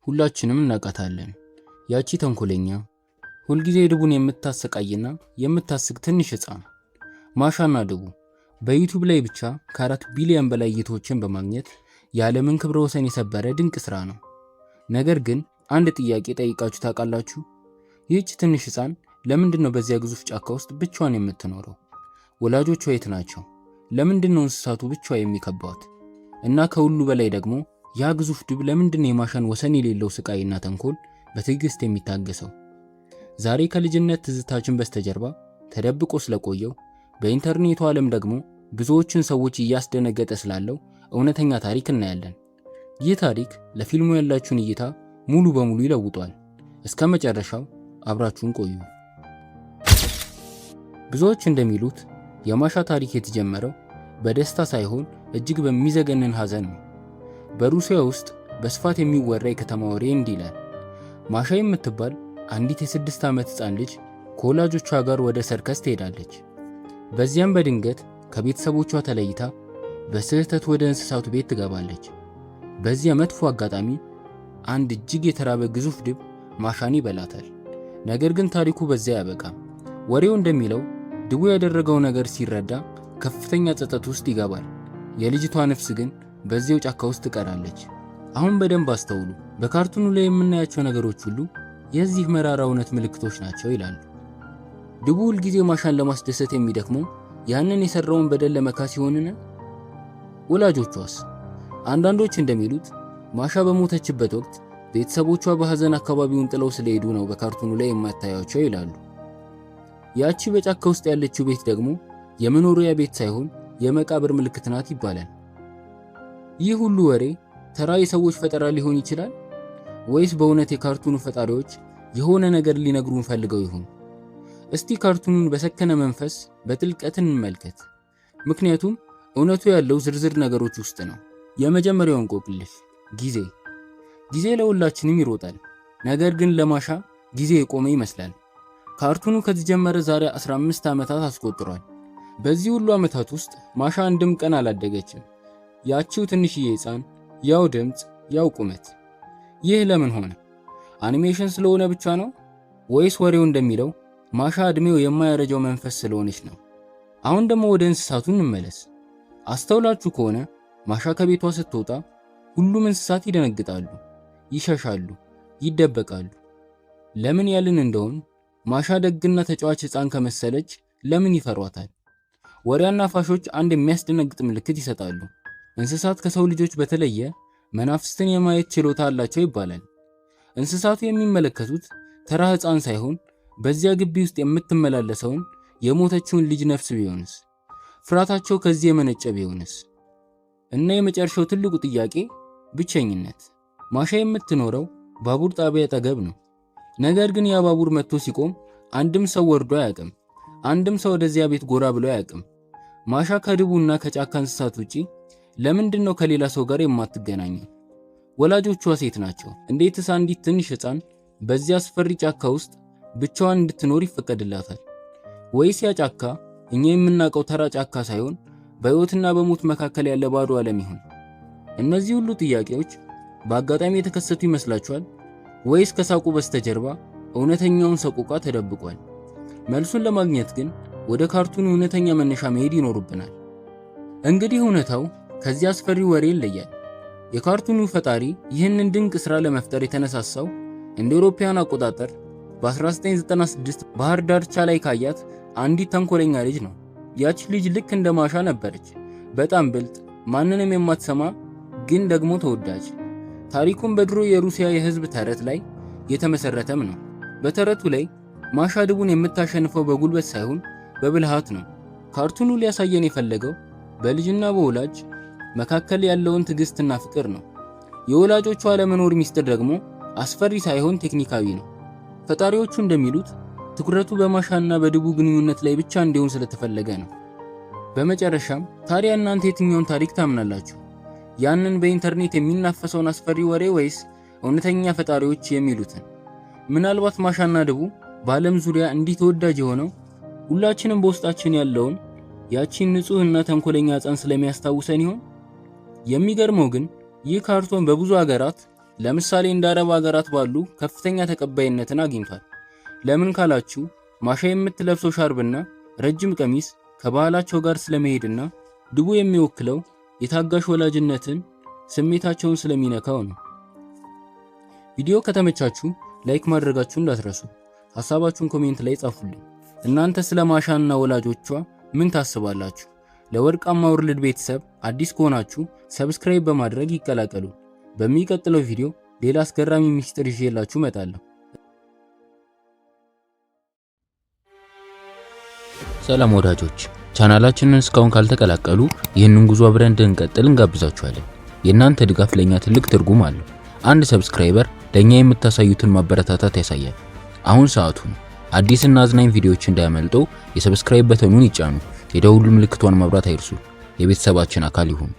ሁላችንም እናቃታለን። ያቺ ተንኮለኛ ሁልጊዜ ድቡን የምታሰቃይና የምታስቅ ትንሽ ሕፃን ማሻና ድቡ በዩቲዩብ ላይ ብቻ ከ4 ቢሊዮን በላይ እይታዎችን በማግኘት የዓለምን ክብረ ወሰን የሰበረ ድንቅ ስራ ነው። ነገር ግን አንድ ጥያቄ ጠይቃችሁ ታውቃላችሁ? ይህች ትንሽ ሕፃን ለምንድነው በዚያ ግዙፍ ጫካ ውስጥ ብቻዋን የምትኖረው? ወላጆቿ የት ናቸው? ለምንድነው እንስሳቱ ብቻዋ የሚከቧት? እና ከሁሉ በላይ ደግሞ ያ ግዙፍ ድብ ለምንድነው የማሻን ወሰን የሌለው ስቃይና ተንኮል በትዕግስት የሚታገሰው? ዛሬ ከልጅነት ትዝታችን በስተጀርባ ተደብቆ ስለቆየው በኢንተርኔቱ ዓለም ደግሞ ብዙዎችን ሰዎች እያስደነገጠ ስላለው እውነተኛ ታሪክ እናያለን። ይህ ታሪክ ለፊልሙ ያላችሁን እይታ ሙሉ በሙሉ ይለውጣል። እስከ መጨረሻው አብራችሁን ቆዩ። ብዙዎች እንደሚሉት የማሻ ታሪክ የተጀመረው በደስታ ሳይሆን እጅግ በሚዘገንን ሐዘን ነው። በሩሲያ ውስጥ በስፋት የሚወራ የከተማ ወሬ እንዲህ ይላል። ማሻ የምትባል አንዲት የ6 ዓመት ሕፃን ልጅ ከወላጆቿ ጋር ወደ ሰርከስ ትሄዳለች። በዚያም በድንገት ከቤተሰቦቿ ተለይታ በስህተት ወደ እንስሳቱ ቤት ትገባለች። በዚያ መጥፎ አጋጣሚ አንድ እጅግ የተራበ ግዙፍ ድብ ማሻን ይበላታል። ነገር ግን ታሪኩ በዚያ ያበቃም። ወሬው እንደሚለው ድቡ ያደረገው ነገር ሲረዳ ከፍተኛ ጸጸት ውስጥ ይገባል። የልጅቷ ነፍስ ግን በዚያው ጫካ ውስጥ ትቀራለች። አሁን በደንብ አስተውሉ። በካርቱኑ ላይ የምናያቸው ነገሮች ሁሉ የዚህ መራራ እውነት ምልክቶች ናቸው ይላሉ። ድቡ ሁልጊዜ ማሻን ለማስደሰት የሚደክመው ያንን የሰራውን በደል ለመካስ ይሆንን? ወላጆቿስ? አንዳንዶች እንደሚሉት ማሻ በሞተችበት ወቅት ቤተሰቦቿ በሐዘን አካባቢውን ጥለው ስለሄዱ ነው በካርቱኑ ላይ የማታያቸው ይላሉ። ያቺ በጫካ ውስጥ ያለችው ቤት ደግሞ የመኖሪያ ቤት ሳይሆን የመቃብር ምልክት ናት ይባላል። ይህ ሁሉ ወሬ ተራ የሰዎች ፈጠራ ሊሆን ይችላል ወይስ በእውነት የካርቱኑ ፈጣሪዎች የሆነ ነገር ሊነግሩን ፈልገው ይሆን? እስቲ ካርቱኑን በሰከነ መንፈስ በጥልቀት እንመልከት። ምክንያቱም እውነቱ ያለው ዝርዝር ነገሮች ውስጥ ነው። የመጀመሪያው እንቆቅልሽ ጊዜ ለሁላችንም ይሮጣል። ነገር ግን ለማሻ ጊዜ የቆመ ይመስላል። ካርቱኑ ከተጀመረ ዛሬ 15 ዓመታት አስቆጥሯል። በዚህ ሁሉ ዓመታት ውስጥ ማሻ አንድም ቀን አላደገችም። ያቺው ትንሽዬ ሕፃን፣ ያው ድምጽ፣ ያው ቁመት። ይህ ለምን ሆነ? አኒሜሽን ስለሆነ ብቻ ነው ወይስ ወሬው እንደሚለው ማሻ እድሜው የማያረጀው መንፈስ ስለሆነች ነው? አሁን ደግሞ ወደ እንስሳቱ እንመለስ። አስተውላችሁ ከሆነ ማሻ ከቤቷ ስትወጣ ሁሉም እንስሳት ይደነግጣሉ፣ ይሸሻሉ፣ ይደበቃሉ። ለምን ያልን እንደሆን ማሻ ደግና ተጫዋች ሕፃን ከመሰለች ለምን ይፈሯታል? ወሬ አናፋሾች አንድ የሚያስደነግጥ ምልክት ይሰጣሉ። እንስሳት ከሰው ልጆች በተለየ መናፍስትን የማየት ችሎታ አላቸው ይባላል። እንስሳቱ የሚመለከቱት ተራ ሕፃን ሳይሆን በዚያ ግቢ ውስጥ የምትመላለሰውን የሞተችውን ልጅ ነፍስ ቢሆንስ? ፍርሃታቸው ከዚህ የመነጨ ቢሆንስ? እና የመጨረሻው ትልቁ ጥያቄ ብቸኝነት። ማሻ የምትኖረው ባቡር ጣቢያ አጠገብ ነው። ነገር ግን ያ ባቡር መጥቶ ሲቆም አንድም ሰው ወርዶ አያውቅም። አንድም ሰው ወደዚያ ቤት ጎራ ብሎ አያውቅም። ማሻ ከድቡና ከጫካ እንስሳት ውጪ ለምንድነው ከሌላ ሰው ጋር የማትገናኘው? ወላጆቿ ሴት ናቸው። እንዴትስ አንዲት ትንሽ ሕፃን በዚያ አስፈሪ ጫካ ውስጥ ብቻዋን እንድትኖር ይፈቀድላታል? ወይስ ያ ጫካ እኛ የምናውቀው ተራ ጫካ ሳይሆን በሕይወትና በሞት መካከል ያለ ባዶ ዓለም ይሆን? እነዚህ ሁሉ ጥያቄዎች በአጋጣሚ የተከሰቱ ይመስላችኋል? ወይስ ከሳቁ በስተጀርባ እውነተኛውን ሰቆቃ ተደብቋል? መልሱን ለማግኘት ግን ወደ ካርቱኑ እውነተኛ መነሻ መሄድ ይኖርብናል። እንግዲህ እውነታው ከዚህ አስፈሪ ወሬ ይለያል። የካርቱኑ ፈጣሪ ይህንን ድንቅ ሥራ ለመፍጠር የተነሳሳው እንደ አውሮፓውያን አቆጣጠር በ1996 ባህር ዳርቻ ላይ ካያት አንዲት ተንኮለኛ ልጅ ነው። ያች ልጅ ልክ እንደ ማሻ ነበረች። በጣም ብልጥ፣ ማንንም የማትሰማ ግን ደግሞ ተወዳጅ። ታሪኩም በድሮ የሩሲያ የሕዝብ ተረት ላይ የተመሰረተም ነው። በተረቱ ላይ ማሻ ድቡን የምታሸንፈው በጉልበት ሳይሆን በብልሃት ነው። ካርቱኑ ሊያሳየን የፈለገው በልጅና በወላጅ መካከል ያለውን ትዕግስትና ፍቅር ነው። የወላጆቹ አለመኖር ሚስጥር ደግሞ አስፈሪ ሳይሆን ቴክኒካዊ ነው። ፈጣሪዎቹ እንደሚሉት ትኩረቱ በማሻና በድቡ ግንኙነት ላይ ብቻ እንዲሆን ስለተፈለገ ነው። በመጨረሻም ታዲያ እናንተ የትኛውን ታሪክ ታምናላችሁ? ያንን በኢንተርኔት የሚናፈሰውን አስፈሪ ወሬ ወይስ እውነተኛ ፈጣሪዎች የሚሉትን? ምናልባት ማሻና ድቡ በዓለም ዙሪያ እንዲህ ተወዳጅ የሆነው ሁላችንም በውስጣችን ያለውን ያቺን ንጹህና ተንኮለኛ ሕፃን ስለሚያስታውሰን ይሆን? የሚገርመው ግን ይህ ካርቶን በብዙ ሀገራት ለምሳሌ እንደ አረብ ሀገራት ባሉ ከፍተኛ ተቀባይነትን አግኝቷል። ለምን ካላችሁ ማሻ የምትለብሰው ሻርብና ረጅም ቀሚስ ከባህላቸው ጋር ስለመሄድና ድቡ የሚወክለው የታጋሽ ወላጅነትን ስሜታቸውን ስለሚነካው ነው። ቪዲዮ ከተመቻችሁ ላይክ ማድረጋችሁን እንዳትረሱ። ሐሳባችሁን ኮሜንት ላይ ጻፉልኝ። እናንተ ስለ ማሻና ወላጆቿ ምን ታስባላችሁ? ለወርቃማ ወርልድ ቤተሰብ አዲስ ከሆናችሁ ሰብስክራይብ በማድረግ ይቀላቀሉ። በሚቀጥለው ቪዲዮ ሌላ አስገራሚ ሚስጥር ይዤላችሁ እመጣለሁ። ሰላም ወዳጆች፣ ቻናላችንን እስካሁን ካልተቀላቀሉ ይህንን ጉዞ አብረን እንድንቀጥል እንጋብዛችኋለን። የእናንተ ድጋፍ ለኛ ትልቅ ትርጉም አለው። አንድ ሰብስክራይበር ለኛ የምታሳዩትን ማበረታታት ያሳያል። አሁን ሰዓቱ ነው። አዲስና አዝናኝ ቪዲዮዎች እንዳያመልጡ የሰብስክራይብ በተኑን ይጫኑ። የደውል ምልክቷን ማብራት አይርሱ። የቤተሰባችን አካል ይሁኑ።